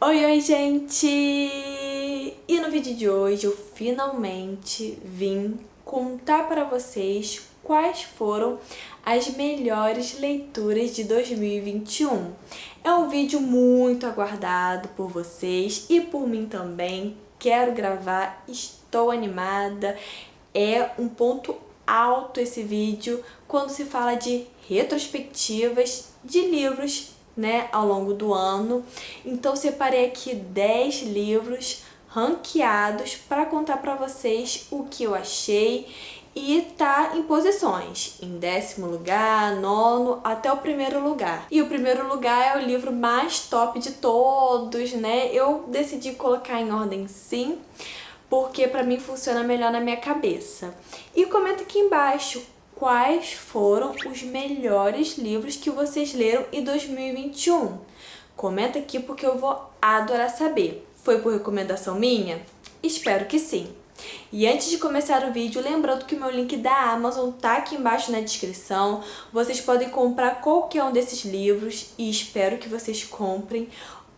Oi, gente! E no vídeo de hoje eu finalmente vim contar para vocês quais foram as melhores leituras de 2021. É um vídeo muito aguardado por vocês e por mim também. Quero gravar, estou animada. É um ponto alto esse vídeo quando se fala de retrospectivas de livros, né, ao longo do ano. Então separei aqui 10 livros ranqueados para contar para vocês o que eu achei e tá em posições, em 10º lugar, 9º, até o primeiro lugar. E o primeiro lugar é o livro mais top de todos, né? Eu decidi colocar em ordem sim, porque pra mim funciona melhor na minha cabeça. E comenta aqui embaixo quais foram os melhores livros que vocês leram em 2021. Comenta aqui porque eu vou adorar saber. Foi por recomendação minha? Espero que sim. E antes de começar o vídeo, lembrando que o meu link da Amazon tá aqui embaixo na descrição. Vocês podem comprar qualquer um desses livros e espero que vocês comprem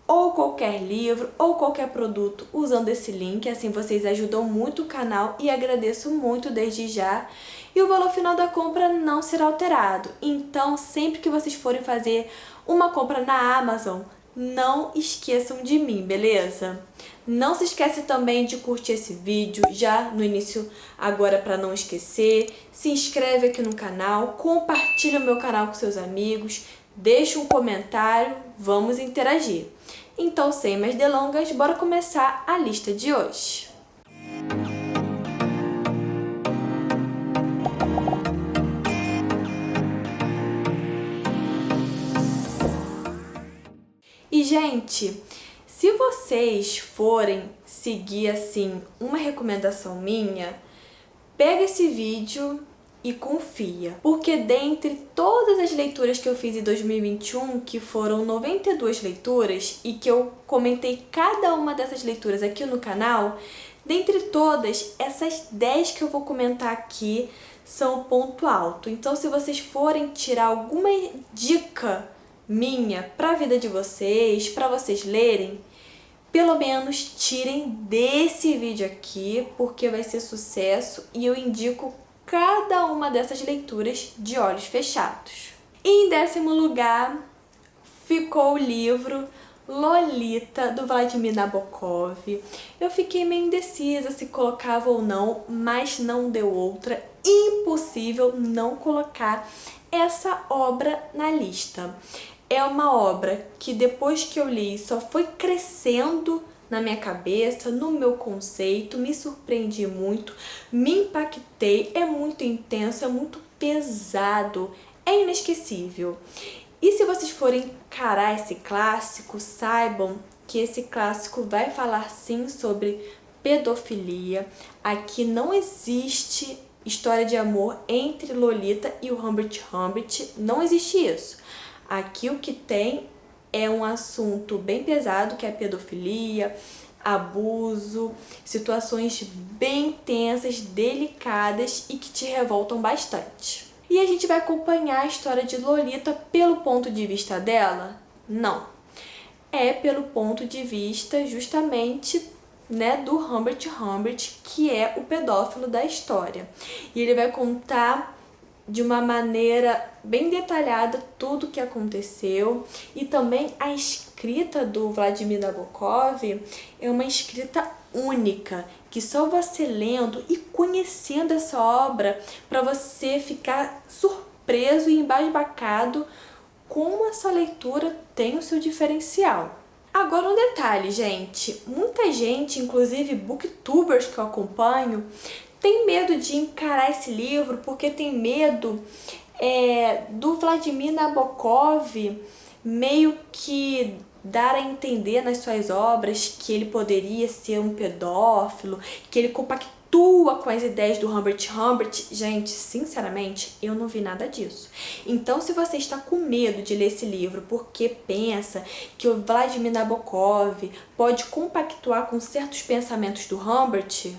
ou qualquer livro ou qualquer produto usando esse link, assim vocês ajudam muito o canal e agradeço muito desde já. E o valor final da compra não será alterado, então sempre que vocês forem fazer uma compra na Amazon, não esqueçam de mim, beleza? Não se esquece também de curtir esse vídeo já no início agora para não esquecer. Se inscreve aqui no canal, compartilha o meu canal com seus amigos, deixa um comentário, vamos interagir. Então, sem mais delongas, bora começar a lista de hoje. E, gente, se vocês forem seguir, assim, uma recomendação minha, pega esse vídeo e confia. Porque dentre todas as leituras que eu fiz em 2021, que foram 92 leituras, e que eu comentei cada uma dessas leituras aqui no canal, dentre todas, essas 10 que eu vou comentar aqui são o ponto alto. Então, se vocês forem tirar alguma dica minha para a vida de vocês, para vocês lerem, pelo menos tirem desse vídeo aqui, porque vai ser sucesso e eu indico cada uma dessas leituras de olhos fechados. E em 10º lugar ficou o livro Lolita, do Vladimir Nabokov. Eu fiquei meio indecisa se colocava ou não, mas não deu outra. Impossível não colocar essa obra na lista. É uma obra que depois que eu li só foi crescendo na minha cabeça, no meu conceito, me surpreendi muito, me impactei, é muito intenso, é muito pesado, é inesquecível. E se vocês forem encarar esse clássico, saibam que esse clássico vai falar sim sobre pedofilia. Aqui não existe história de amor entre Lolita e o Humbert Humbert, não existe isso. Aqui o que tem é um assunto bem pesado, que é pedofilia, abuso, situações bem tensas, delicadas e que te revoltam bastante. E a gente vai acompanhar a história de Lolita pelo ponto de vista dela? Não. É pelo ponto de vista justamente, né, do Humbert Humbert, que é o pedófilo da história. E ele vai contar de uma maneira bem detalhada tudo o que aconteceu, e também a escrita do Vladimir Nabokov é uma escrita única, que só você lendo e conhecendo essa obra para você ficar surpreso e embasbacado como essa leitura tem o seu diferencial. Agora um detalhe, gente, muita gente, inclusive booktubers que eu acompanho, tem medo de encarar esse livro porque tem medo do Vladimir Nabokov meio que dar a entender nas suas obras que ele poderia ser um pedófilo, que ele compactua com as ideias do Humbert Humbert. Gente, sinceramente, eu não vi nada disso. Então, se você está com medo de ler esse livro porque pensa que o Vladimir Nabokov pode compactuar com certos pensamentos do Humbert,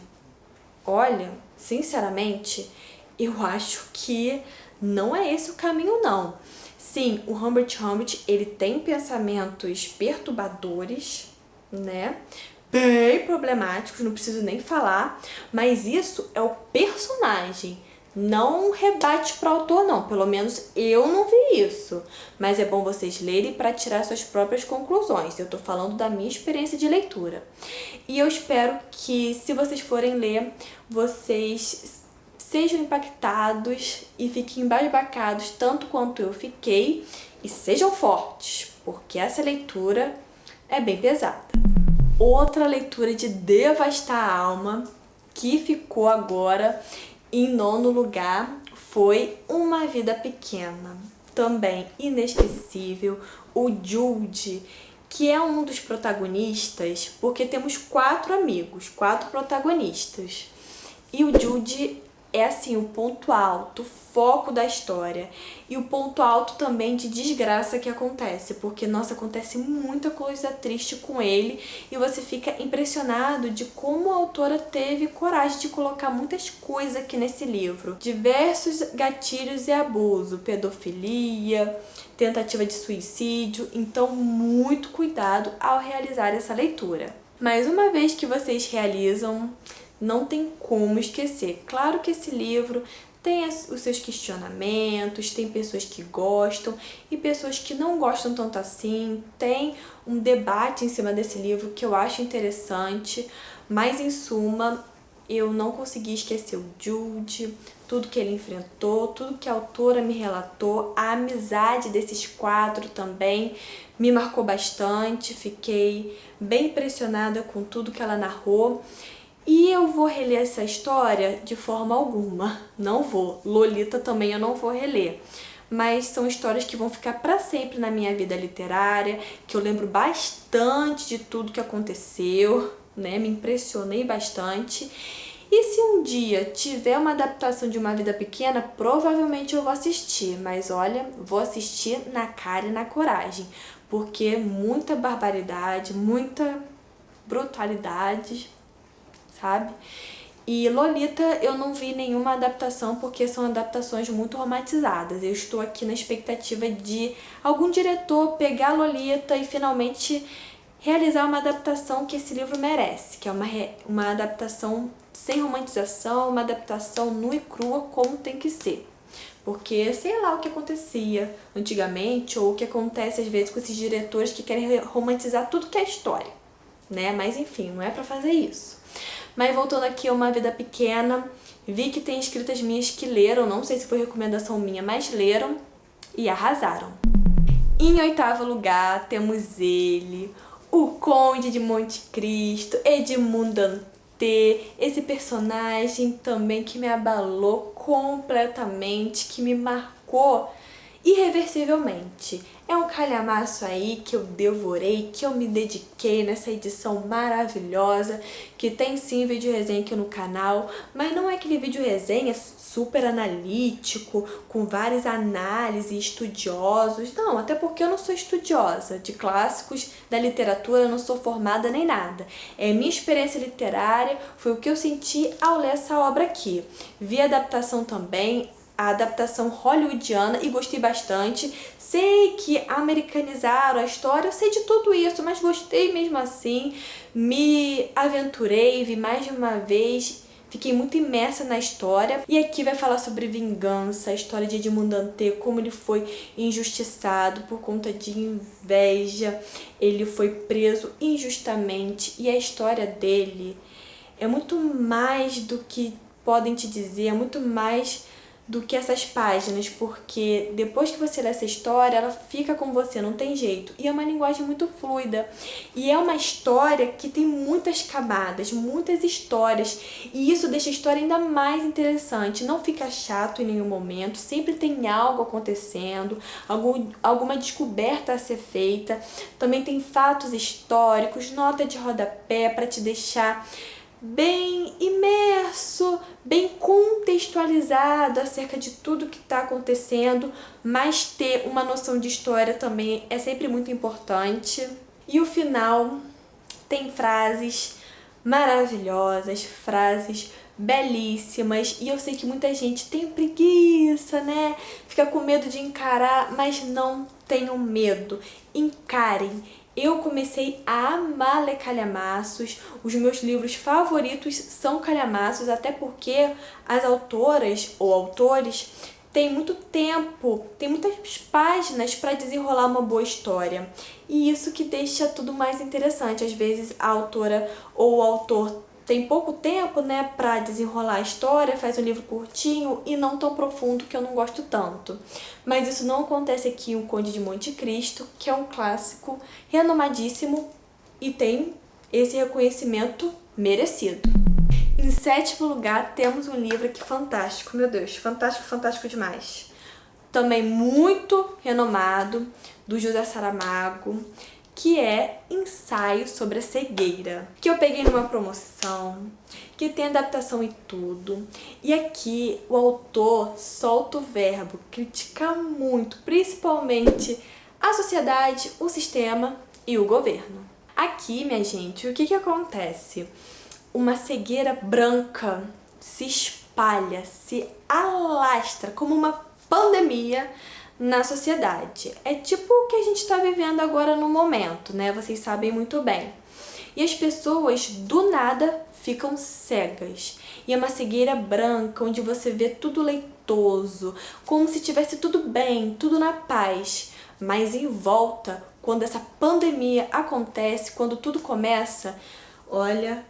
olha, sinceramente, eu acho que não é esse o caminho, não. Sim, o Humbert Humbert, ele tem pensamentos perturbadores, né? Bem problemáticos, não preciso nem falar, mas isso é o personagem. Não rebate para o autor, não. Pelo menos eu não vi isso. Mas é bom vocês lerem para tirar suas próprias conclusões. Eu tô falando da minha experiência de leitura. E eu espero que, se vocês forem ler, vocês sejam impactados e fiquem embasbacados tanto quanto eu fiquei. E sejam fortes, porque essa leitura é bem pesada. Outra leitura de devastar a alma, que ficou agora em 9º lugar, foi Uma Vida Pequena. Também inesquecível, o Jude, que é um dos protagonistas, porque temos 4 amigos, 4 protagonistas. E o Jude é assim, o ponto alto, o foco da história. E o ponto alto também de desgraça que acontece, porque, nossa, acontece muita coisa triste com ele e você fica impressionado de como a autora teve coragem de colocar muitas coisas aqui nesse livro. Diversos gatilhos e abuso, pedofilia, tentativa de suicídio, então muito cuidado ao realizar essa leitura. Mas uma vez que vocês realizam, não tem como esquecer. Claro que esse livro tem os seus questionamentos, tem pessoas que gostam e pessoas que não gostam tanto assim. Tem um debate em cima desse livro que eu acho interessante, mas em suma, eu não consegui esquecer o Jude, tudo que ele enfrentou, tudo que a autora me relatou, a amizade desses 4 também me marcou bastante, fiquei bem impressionada com tudo que ela narrou. E eu vou reler essa história de forma alguma, não vou. Lolita também eu não vou reler. Mas são histórias que vão ficar para sempre na minha vida literária, que eu lembro bastante de tudo que aconteceu, né? Me impressionei bastante. E se um dia tiver uma adaptação de Uma Vida Pequena, provavelmente eu vou assistir. Mas olha, vou assistir na cara e na coragem, porque muita barbaridade, muita brutalidade, sabe? E Lolita eu não vi nenhuma adaptação porque são adaptações muito romantizadas. Eu estou aqui na expectativa de algum diretor pegar Lolita e finalmente realizar uma adaptação que esse livro merece, que é uma adaptação sem romantização, uma adaptação nua e crua como tem que ser. Porque sei lá o que acontecia antigamente ou o que acontece às vezes com esses diretores que querem romantizar tudo que é história, né? Mas enfim, não é pra fazer isso. Mas voltando aqui a Uma Vida Pequena, vi que tem escritas minhas que leram, não sei se foi recomendação minha, mas leram e arrasaram. Em 8º lugar, temos ele, o Conde de Monte Cristo, Edmond Dantès, esse personagem também que me abalou completamente, que me marcou irreversivelmente. É um calhamaço aí que eu devorei, que eu me dediquei nessa edição maravilhosa, que tem sim vídeo resenha aqui no canal, mas não é aquele vídeo resenha super analítico, com várias análises, estudiosos, não, até porque eu não sou estudiosa de clássicos da literatura, eu não sou formada nem nada. É minha experiência literária, foi o que eu senti ao ler essa obra aqui. Vi a adaptação também, a adaptação hollywoodiana e gostei bastante. Sei que americanizaram a história, eu sei de tudo isso, mas gostei mesmo assim. Me aventurei, vi mais de uma vez, fiquei muito imersa na história. E aqui vai falar sobre vingança, a história de Edmond Dantès, como ele foi injustiçado por conta de inveja. Ele foi preso injustamente e a história dele é muito mais do que podem te dizer, é muito mais do que essas páginas, porque depois que você lê essa história, ela fica com você, não tem jeito. E é uma linguagem muito fluida. E é uma história que tem muitas camadas, muitas histórias. E isso deixa a história ainda mais interessante. Não fica chato em nenhum momento, sempre tem algo acontecendo, alguma descoberta a ser feita. Também tem fatos históricos, nota de rodapé para te deixar bem imerso, bem contextualizado acerca de tudo que está acontecendo, mas ter uma noção de história também é sempre muito importante. E o final tem frases maravilhosas, frases belíssimas, e eu sei que muita gente tem preguiça, né? Fica com medo de encarar, mas não tenham medo. Encarem. Eu comecei a amar ler calhamaços. Os meus livros favoritos são calhamaços, até porque as autoras ou autores têm muito tempo, tem muitas páginas para desenrolar uma boa história. E isso que deixa tudo mais interessante. Às vezes a autora ou o autor tem pouco tempo, né, para desenrolar a história, faz um livro curtinho e não tão profundo, que eu não gosto tanto. Mas isso não acontece aqui em O Conde de Monte Cristo, que é um clássico renomadíssimo e tem esse reconhecimento merecido. Em sétimo lugar, temos um livro aqui fantástico, meu Deus, fantástico, fantástico demais. Também muito renomado, do José Saramago, que é Ensaio sobre a Cegueira, que eu peguei numa promoção, que tem adaptação e tudo. E aqui o autor solta o verbo, critica muito, principalmente a sociedade, o sistema e o governo. Aqui, minha gente, o que acontece? Uma cegueira branca se espalha, se alastra como uma pandemia na sociedade. É tipo o que a gente está vivendo agora no momento, né? Vocês sabem muito bem. E as pessoas, do nada, ficam cegas. E é uma cegueira branca, onde você vê tudo leitoso, como se tivesse tudo bem, tudo na paz. Mas em volta, quando essa pandemia acontece, quando tudo começa, olha,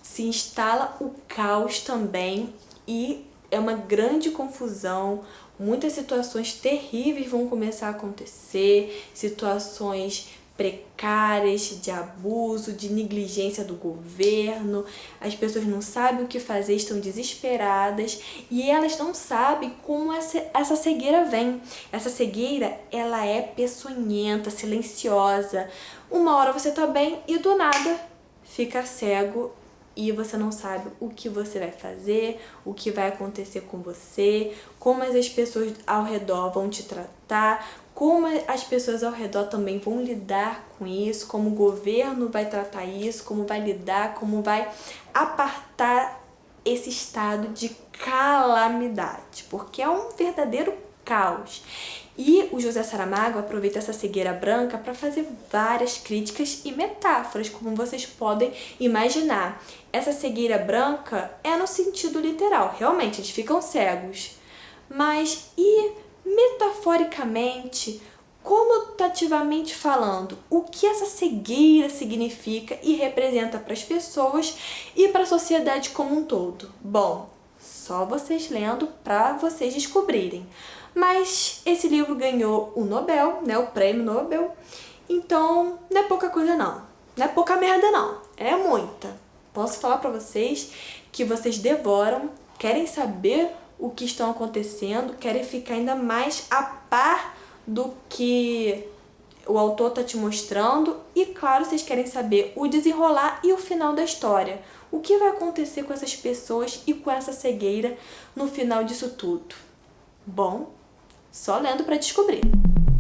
se instala o caos também e é uma grande confusão. Muitas situações terríveis vão começar a acontecer, situações precárias, de abuso, de negligência do governo. As pessoas não sabem o que fazer, estão desesperadas e elas não sabem como essa cegueira vem. Essa cegueira, ela é peçonhenta, silenciosa. Uma hora você tá bem e do nada fica cego. E você não sabe o que você vai fazer, o que vai acontecer com você, como as pessoas ao redor vão te tratar, como as pessoas ao redor também vão lidar com isso, como o governo vai tratar isso, como vai lidar, como vai apartar esse estado de calamidade, porque é um verdadeiro caos. E o José Saramago aproveita essa cegueira branca para fazer várias críticas e metáforas, como vocês podem imaginar. Essa cegueira branca é no sentido literal, realmente, eles ficam cegos. Mas e metaforicamente, conotativamente falando, o que essa cegueira significa e representa para as pessoas e para a sociedade como um todo? Bom, só vocês lendo para vocês descobrirem. Mas esse livro ganhou o Nobel, né, o prêmio Nobel, então não é pouca coisa não, não é pouca merda não, é muita. Posso falar pra vocês que vocês devoram, querem saber o que estão acontecendo, querem ficar ainda mais a par do que o autor tá te mostrando e, claro, vocês querem saber o desenrolar e o final da história. O que vai acontecer com essas pessoas e com essa cegueira no final disso tudo? Bom, só lendo para descobrir.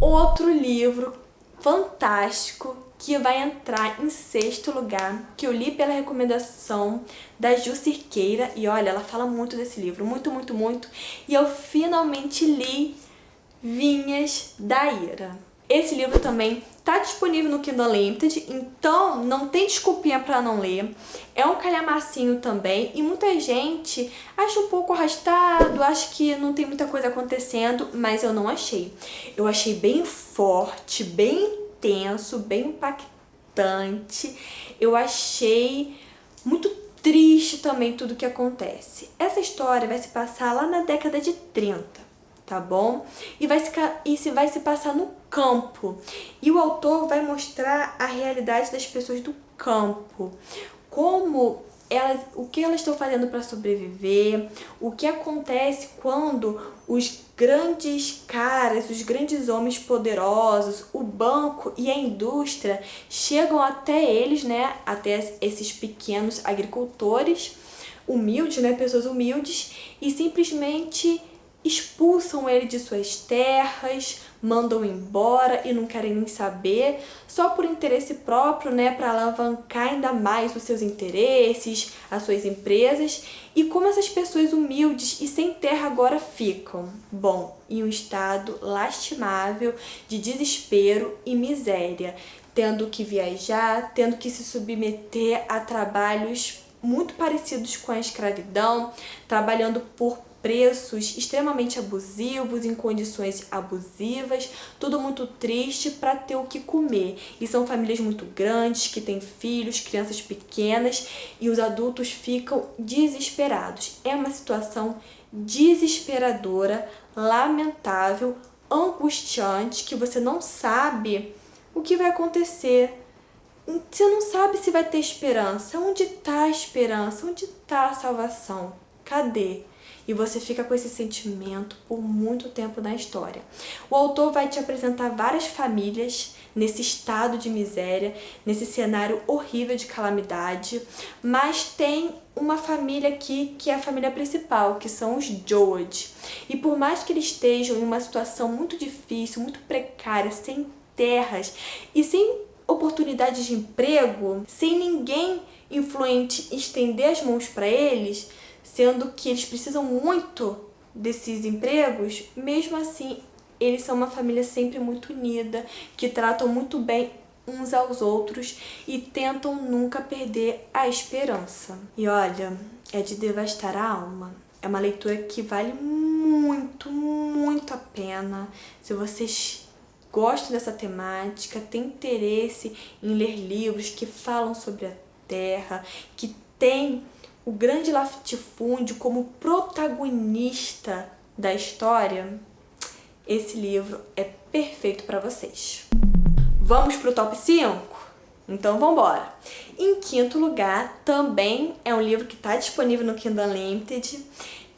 Outro livro fantástico que vai entrar em sexto lugar, que eu li pela recomendação da Ju Cirqueira, e olha, ela fala muito desse livro, muito, muito, muito, e eu finalmente li Vinhas da Ira. Esse livro também tá disponível no Kindle Unlimited, então não tem desculpinha para não ler. É um calhamacinho também e muita gente acha um pouco arrastado, acha que não tem muita coisa acontecendo, mas eu não achei. Eu achei bem forte, bem intenso, bem impactante. Eu achei muito triste também tudo que acontece. Essa história vai se passar lá na década de 30. Tá bom? E vai se passar no campo. E o autor vai mostrar a realidade das pessoas do campo. Como elas, o que elas estão fazendo para sobreviver, o que acontece quando os grandes caras, os grandes homens poderosos, o banco e a indústria chegam até eles, né? Até esses pequenos agricultores humildes, né? Pessoas humildes e simplesmente expulsam ele de suas terras, mandam embora e não querem nem saber, só por interesse próprio, né, para alavancar ainda mais os seus interesses, as suas empresas. E como essas pessoas humildes e sem terra agora ficam? Bom, em um estado lastimável de desespero e miséria, tendo que viajar, tendo que se submeter a trabalhos muito parecidos com a escravidão, trabalhando por preços extremamente abusivos, em condições abusivas, tudo muito triste para ter o que comer. E são famílias muito grandes, que têm filhos, crianças pequenas, e os adultos ficam desesperados. É uma situação desesperadora, lamentável, angustiante, que você não sabe o que vai acontecer. Você não sabe se vai ter esperança. Onde está a esperança? Onde está a salvação? Cadê? E você fica com esse sentimento por muito tempo na história. O autor vai te apresentar várias famílias nesse estado de miséria, nesse cenário horrível de calamidade, mas tem uma família aqui que é a família principal, que são os George. E por mais que eles estejam em uma situação muito difícil, muito precária, sem terras e sem oportunidades de emprego, sem ninguém influente estender as mãos para eles, sendo que eles precisam muito desses empregos, mesmo assim, eles são uma família sempre muito unida, que tratam muito bem uns aos outros e tentam nunca perder a esperança. E olha, é de devastar a alma. É uma leitura que vale muito, muito a pena. Se vocês gostam dessa temática, têm interesse em ler livros que falam sobre a terra, que tem o grande latifúndio como protagonista da história, esse livro é perfeito para vocês. Vamos pro top 5? Então vamos embora. Em quinto lugar, também é um livro que está disponível no Kindle Unlimited,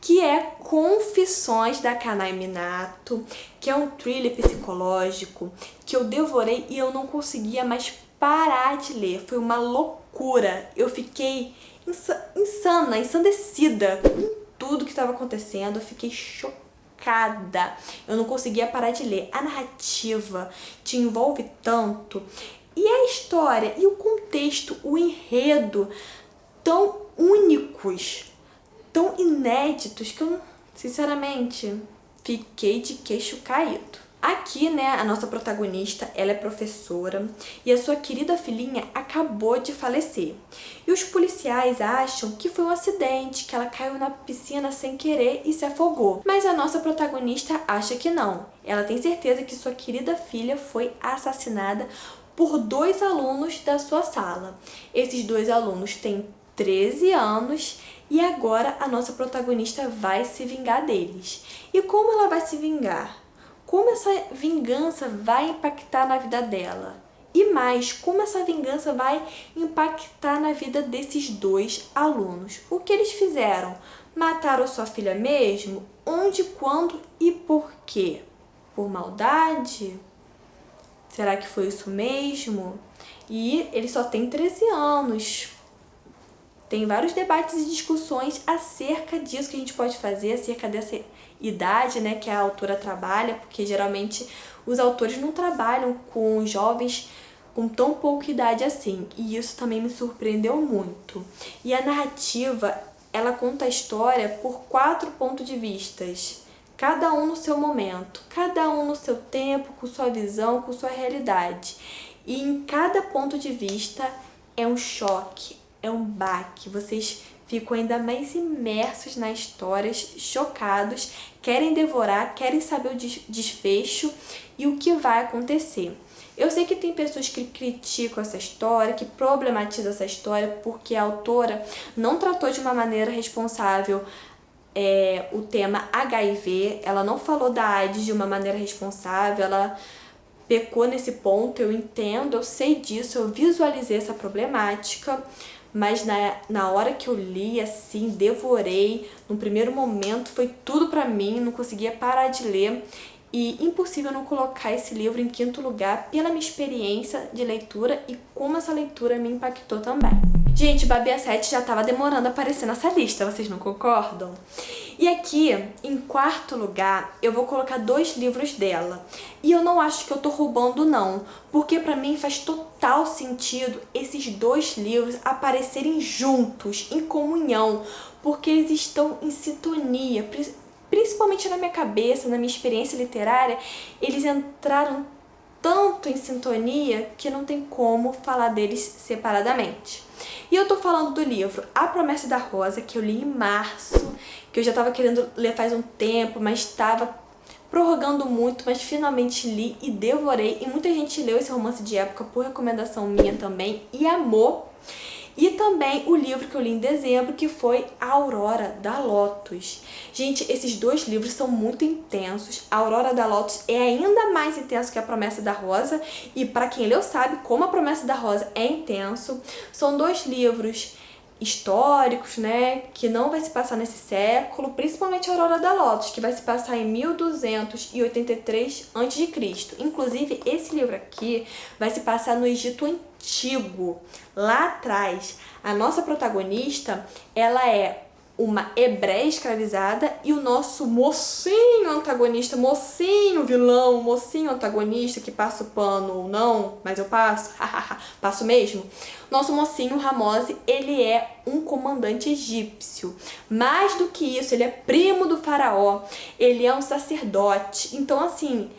que é Confissões da Kanai Minato, que é um thriller psicológico que eu devorei e eu não conseguia mais parar de ler. Foi uma loucura. Eu fiquei insana, ensandecida com tudo que estava acontecendo. Eu fiquei chocada. Eu não conseguia parar de ler. A narrativa te envolve tanto. E a história e o contexto, o enredo, tão únicos, tão inéditos, que eu, sinceramente, fiquei de queixo caído. Aqui, né, a nossa protagonista, ela é professora e a sua querida filhinha acabou de falecer. E os policiais acham que foi um acidente, que ela caiu na piscina sem querer e se afogou. Mas a nossa protagonista acha que não. Ela tem certeza que sua querida filha foi assassinada por 2 alunos da sua sala. Esses 2 alunos têm 13 anos e agora a nossa protagonista vai se vingar deles. E como ela vai se vingar? Como essa vingança vai impactar na vida dela? E mais, como essa vingança vai impactar na vida desses 2 alunos? O que eles fizeram? Mataram sua filha mesmo? Onde, quando e por quê? Por maldade? Será que foi isso mesmo? E ele só tem 13 anos. Tem vários debates e discussões acerca disso que a gente pode fazer, acerca dessa idade, né, que a autora trabalha, porque geralmente os autores não trabalham com jovens com tão pouca idade assim, e isso também me surpreendeu muito. E a narrativa, ela conta a história por 4 pontos de vistas, cada um no seu momento, cada um no seu tempo, com sua visão, com sua realidade. E em cada ponto de vista é um choque, é um baque. Vocês ficam ainda mais imersos na história, chocados, querem devorar, querem saber o desfecho e o que vai acontecer. Eu sei que tem pessoas que criticam essa história, que problematizam essa história porque a autora não tratou de uma maneira responsável o tema HIV, ela não falou da AIDS de uma maneira responsável, ela pecou nesse ponto, eu entendo, eu sei disso, eu visualizei essa problemática, mas na hora que eu li, assim, devorei, no primeiro momento foi tudo pra mim, não conseguia parar de ler, e impossível não colocar esse livro em quinto lugar pela minha experiência de leitura e como essa leitura me impactou também. Gente, Babi a 7 já estava demorando a aparecer nessa lista, vocês não concordam? E aqui, em quarto lugar, eu vou colocar 2 livros dela. E eu não acho que eu tô roubando, não, porque pra mim faz total sentido esses 2 livros aparecerem juntos, em comunhão, porque eles estão em sintonia, principalmente na minha cabeça, na minha experiência literária, eles entraram tanto em sintonia que não tem como falar deles separadamente. E eu tô falando do livro A Promessa da Rosa, que eu li em março, que eu já tava querendo ler faz um tempo, mas estava prorrogando muito, mas finalmente li e devorei. E muita gente leu esse romance de época por recomendação minha também e amou. E também o livro que eu li em dezembro, que foi A Aurora da Lotus. Gente, esses dois livros são muito intensos. A Aurora da Lotus é ainda mais intenso que A Promessa da Rosa. E para quem leu sabe como A Promessa da Rosa é intenso. São dois livros históricos, né, que não vai se passar nesse século, principalmente a Aurora da Lotus, que vai se passar em 1283 a.C. Inclusive, esse livro aqui vai se passar no Egito Antigo, lá atrás. A nossa protagonista, ela é uma hebreia escravizada e o nosso mocinho antagonista, mocinho vilão, mocinho antagonista que passa o pano ou não, mas eu passo, passo mesmo. Nosso mocinho Ramose, ele é um comandante egípcio. Mais do que isso, ele é primo do faraó, ele é um sacerdote. Então, assim,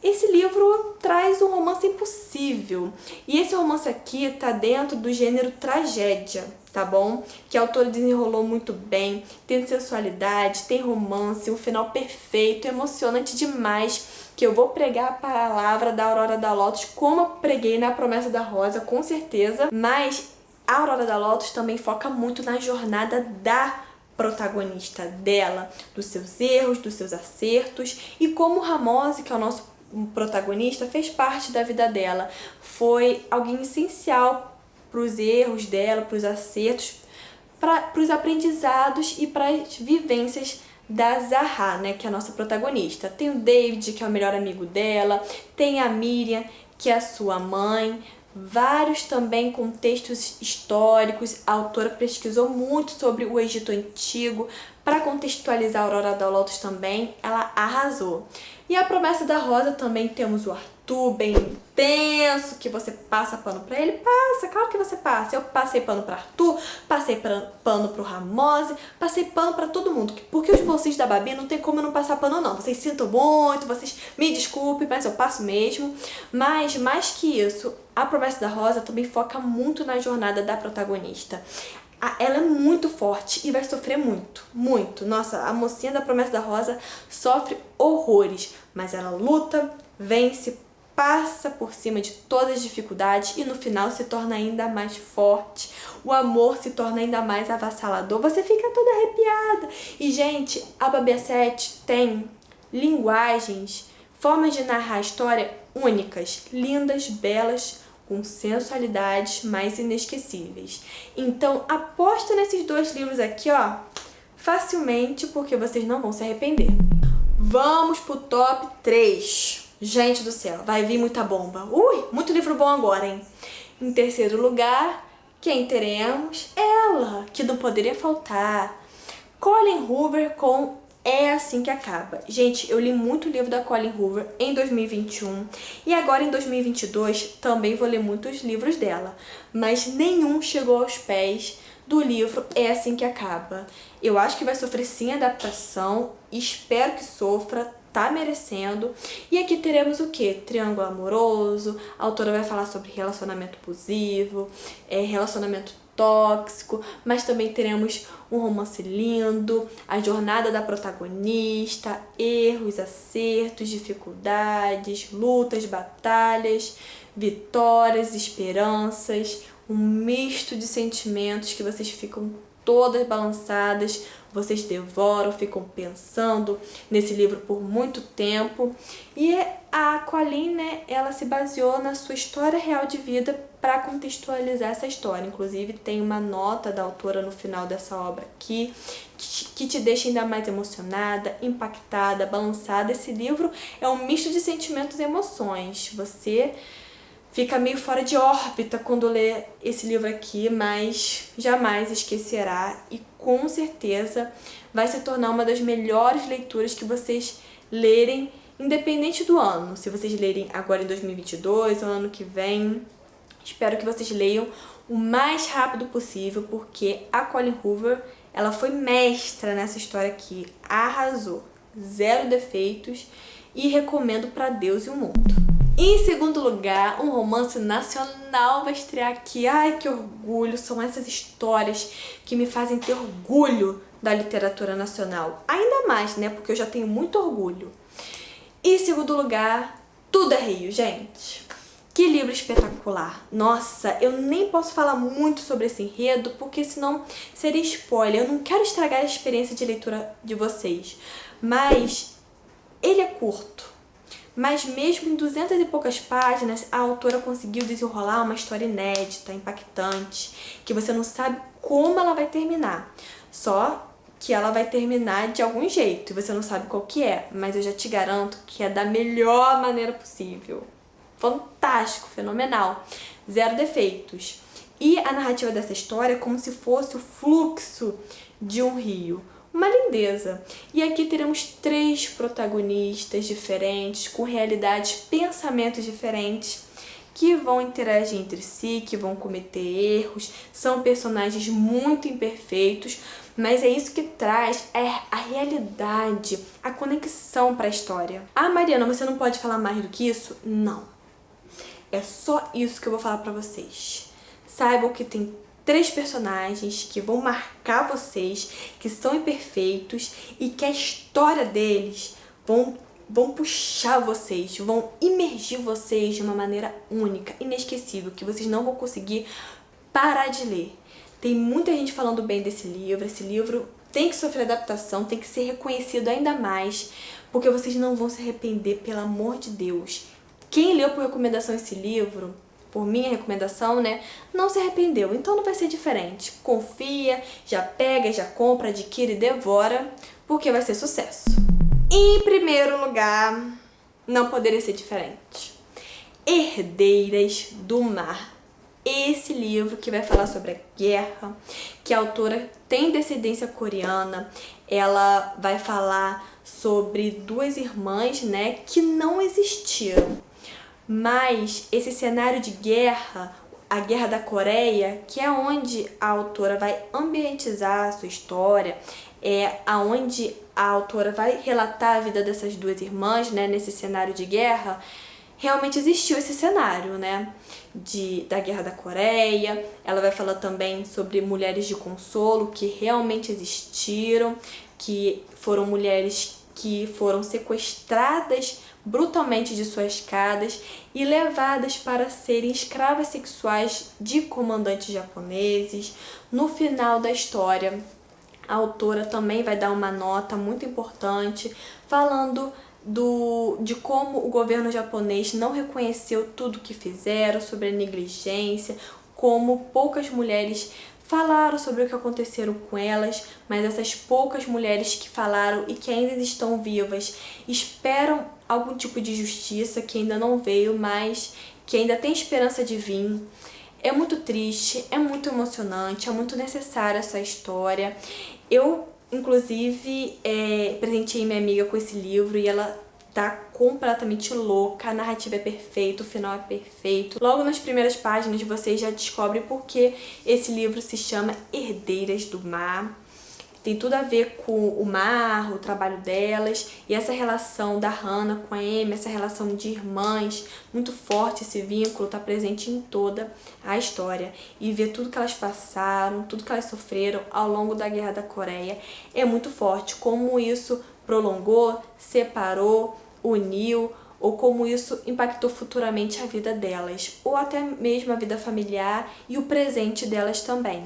esse livro traz um romance impossível. E esse romance aqui tá dentro do gênero tragédia, tá bom? Que a autora desenrolou muito bem, tem sensualidade, tem romance, um final perfeito, emocionante demais, que eu vou pregar a palavra da Aurora da Lotus como eu preguei na Promessa da Rosa, com certeza. Mas a Aurora da Lotus também foca muito na jornada da protagonista dela, dos seus erros, dos seus acertos, e como o Ramose, que é o nosso protagonista, fez parte da vida dela. Foi alguém essencial para os erros dela, para os acertos, para os aprendizados e para as vivências da Zahra, né, que é a nossa protagonista. Tem o David, que é o melhor amigo dela, tem a Miriam, que é a sua mãe, vários também contextos históricos. A autora pesquisou muito sobre o Egito Antigo para contextualizar a Aurora da Lotus também. Ela arrasou. E a Promessa da Rosa também temos o Arthur, bem intenso, que você passa pano pra ele. Passa, claro que você passa. Eu passei pano pra Arthur, passei pano pro Ramose, passei pano pra todo mundo. Porque os bolsinhos da Babi não tem como eu não passar pano não. Vocês sintam muito, vocês me desculpem, mas eu passo mesmo. Mas, mais que isso, a Promessa da Rosa também foca muito na jornada da protagonista. Ela é muito forte e vai sofrer muito, muito. Nossa, a mocinha da Promessa da Rosa sofre horrores, mas ela luta, vence, passa por cima de todas as dificuldades e no final se torna ainda mais forte. O amor se torna ainda mais avassalador. Você fica toda arrepiada. E, gente, a Babi Sete tem linguagens, formas de narrar a história únicas, lindas, belas, com sensualidades mais inesquecíveis. Então, aposta nesses dois livros aqui, ó, facilmente, porque vocês não vão se arrepender. Vamos pro top 3. Gente do céu, vai vir muita bomba. Ui, muito livro bom agora, hein? Em terceiro lugar, quem teremos? Ela, que não poderia faltar. Colleen Hoover com É Assim que Acaba. Gente, eu li muito livro da Colleen Hoover em 2021 e agora em 2022 também vou ler muitos livros dela, mas nenhum chegou aos pés do livro É Assim que Acaba. Eu acho que vai sofrer sim adaptação, espero que sofra, tá merecendo. E aqui teremos o quê? Triângulo amoroso, a autora vai falar sobre relacionamento abusivo, relacionamento tóxico, mas também teremos um romance lindo, a jornada da protagonista, erros, acertos, dificuldades, lutas, batalhas, vitórias, esperanças, um misto de sentimentos que vocês ficam todas balançadas, vocês devoram, ficam pensando nesse livro por muito tempo. E a Colleen, né, ela se baseou na sua história real de vida para contextualizar essa história. Inclusive, tem uma nota da autora no final dessa obra aqui, que te deixa ainda mais emocionada, impactada, balançada. Esse livro é um misto de sentimentos e emoções. Você fica meio fora de órbita quando lê esse livro aqui, mas jamais esquecerá e com certeza vai se tornar uma das melhores leituras que vocês lerem, independente do ano. Se vocês lerem agora em 2022 ou ano que vem, espero que vocês leiam o mais rápido possível, porque a Colleen Hoover, ela foi mestra nessa história aqui, arrasou, zero defeitos e recomendo para Deus e o mundo. Em segundo lugar, um romance nacional vai estrear aqui. Ai, que orgulho! São essas histórias que me fazem ter orgulho da literatura nacional. Ainda mais, né? Porque eu já tenho muito orgulho. Em segundo lugar, Tudo é Rio, gente. Que livro espetacular! Nossa, eu nem posso falar muito sobre esse enredo, porque senão seria spoiler. Eu não quero estragar a experiência de leitura de vocês. Mas ele é curto. Mas mesmo em 200 e poucas páginas, a autora conseguiu desenrolar uma história inédita, impactante, que você não sabe como ela vai terminar. Só que ela vai terminar de algum jeito, e você não sabe qual que é, mas eu já te garanto que é da melhor maneira possível. Fantástico, fenomenal, zero defeitos. E a narrativa dessa história é como se fosse o fluxo de um rio. Uma lindeza. E aqui teremos 3 protagonistas diferentes, com realidades, pensamentos diferentes, que vão interagir entre si, que vão cometer erros. São personagens muito imperfeitos, mas é isso que traz a realidade, a conexão para a história. Ah, Mariana, você não pode falar mais do que isso? Não. É só isso que eu vou falar pra vocês. Saibam que tem 3 personagens que vão marcar vocês, que são imperfeitos e que a história deles vão puxar vocês, vão imergir vocês de uma maneira única, inesquecível, que vocês não vão conseguir parar de ler. Tem muita gente falando bem desse livro. Esse livro tem que sofrer adaptação, tem que ser reconhecido ainda mais, porque vocês não vão se arrepender, pelo amor de Deus. Quem leu por recomendação esse livro, por minha recomendação, né, não se arrependeu. Então não vai ser diferente. Confia, já pega, já compra, adquire e devora, porque vai ser sucesso. Em primeiro lugar, não poderia ser diferente. Herdeiras do Mar. Esse livro que vai falar sobre a guerra, que a autora tem descendência coreana, ela vai falar sobre 2 irmãs, né, que não existiram. Mas esse cenário de guerra, a Guerra da Coreia, que é onde a autora vai ambientizar a sua história, é aonde a autora vai relatar a vida dessas 2 irmãs, né, nesse cenário de guerra. Realmente existiu esse cenário, né, da Guerra da Coreia. Ela vai falar também sobre mulheres de consolo que realmente existiram, que foram mulheres que foram sequestradas brutalmente de suas casas e levadas para serem escravas sexuais de comandantes japoneses. No final da história, a autora também vai dar uma nota muito importante falando de como o governo japonês não reconheceu tudo que fizeram, sobre a negligência, como poucas mulheres falaram sobre o que aconteceram com elas, mas essas poucas mulheres que falaram e que ainda estão vivas esperam algum tipo de justiça que ainda não veio, mas que ainda tem esperança de vir. É muito triste, é muito emocionante, é muito necessária essa história. Eu, inclusive, presenteei minha amiga com esse livro e ela tá completamente louca, a narrativa é perfeita, o final é perfeito. Logo nas primeiras páginas vocês já descobrem porque esse livro se chama Herdeiras do Mar. Tem tudo a ver com o mar, o trabalho delas e essa relação da Hana com a Amy, essa relação de irmãs, muito forte esse vínculo, tá presente em toda a história. E ver tudo que elas passaram, tudo que elas sofreram ao longo da Guerra da Coreia é muito forte. Como isso prolongou, separou, uniu, ou como isso impactou futuramente a vida delas, ou até mesmo a vida familiar e o presente delas também.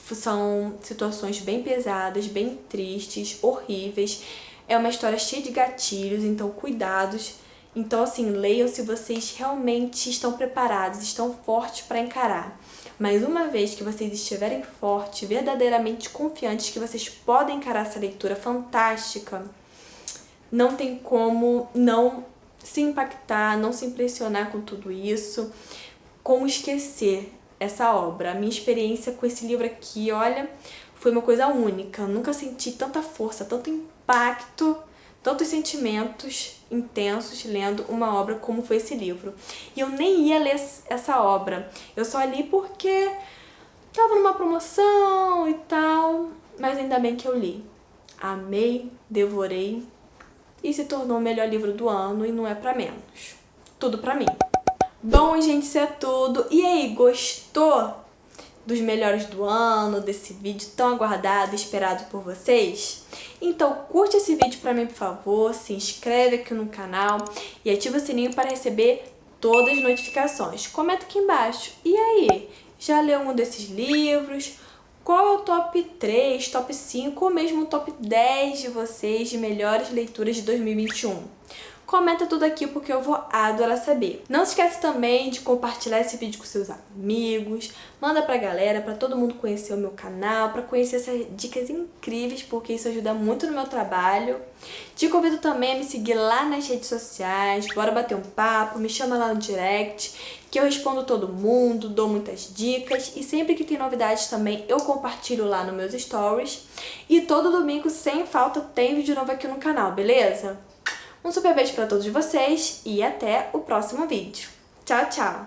São situações bem pesadas, bem tristes, horríveis. É uma história cheia de gatilhos, então cuidados. Então, assim, leiam se vocês realmente estão preparados, estão fortes para encarar. Mas uma vez que vocês estiverem fortes, verdadeiramente confiantes que vocês podem encarar essa leitura fantástica, não tem como não se impactar, não se impressionar com tudo isso, como esquecer essa obra. A minha experiência com esse livro aqui, olha, foi uma coisa única. Eu nunca senti tanta força, tanto impacto, tantos sentimentos intensos lendo uma obra como foi esse livro. E eu nem ia ler essa obra, eu só li porque tava numa promoção e tal, mas ainda bem que eu li. Amei, devorei e se tornou o melhor livro do ano e não é pra menos. tudo pra mim. Bom, gente, isso é tudo. E aí, gostou dos melhores do ano, desse vídeo tão aguardado e esperado por vocês? Então curte esse vídeo pra mim, por favor, se inscreve aqui no canal e ativa o sininho para receber todas as notificações. Comenta aqui embaixo. E aí, já leu um desses livros? Qual é o top 3, top 5 ou mesmo o top 10 de vocês de melhores leituras de 2021? Comenta tudo aqui porque eu vou adorar saber. Não se esquece também de compartilhar esse vídeo com seus amigos, manda pra galera, pra todo mundo conhecer o meu canal, pra conhecer essas dicas incríveis, porque isso ajuda muito no meu trabalho. Te convido também a me seguir lá nas redes sociais, bora bater um papo, me chama lá no direct, que eu respondo todo mundo, dou muitas dicas e sempre que tem novidades também eu compartilho lá nos meus stories. E todo domingo, sem falta, tem vídeo novo aqui no canal, beleza? Um super beijo pra todos vocês e até o próximo vídeo. Tchau, tchau!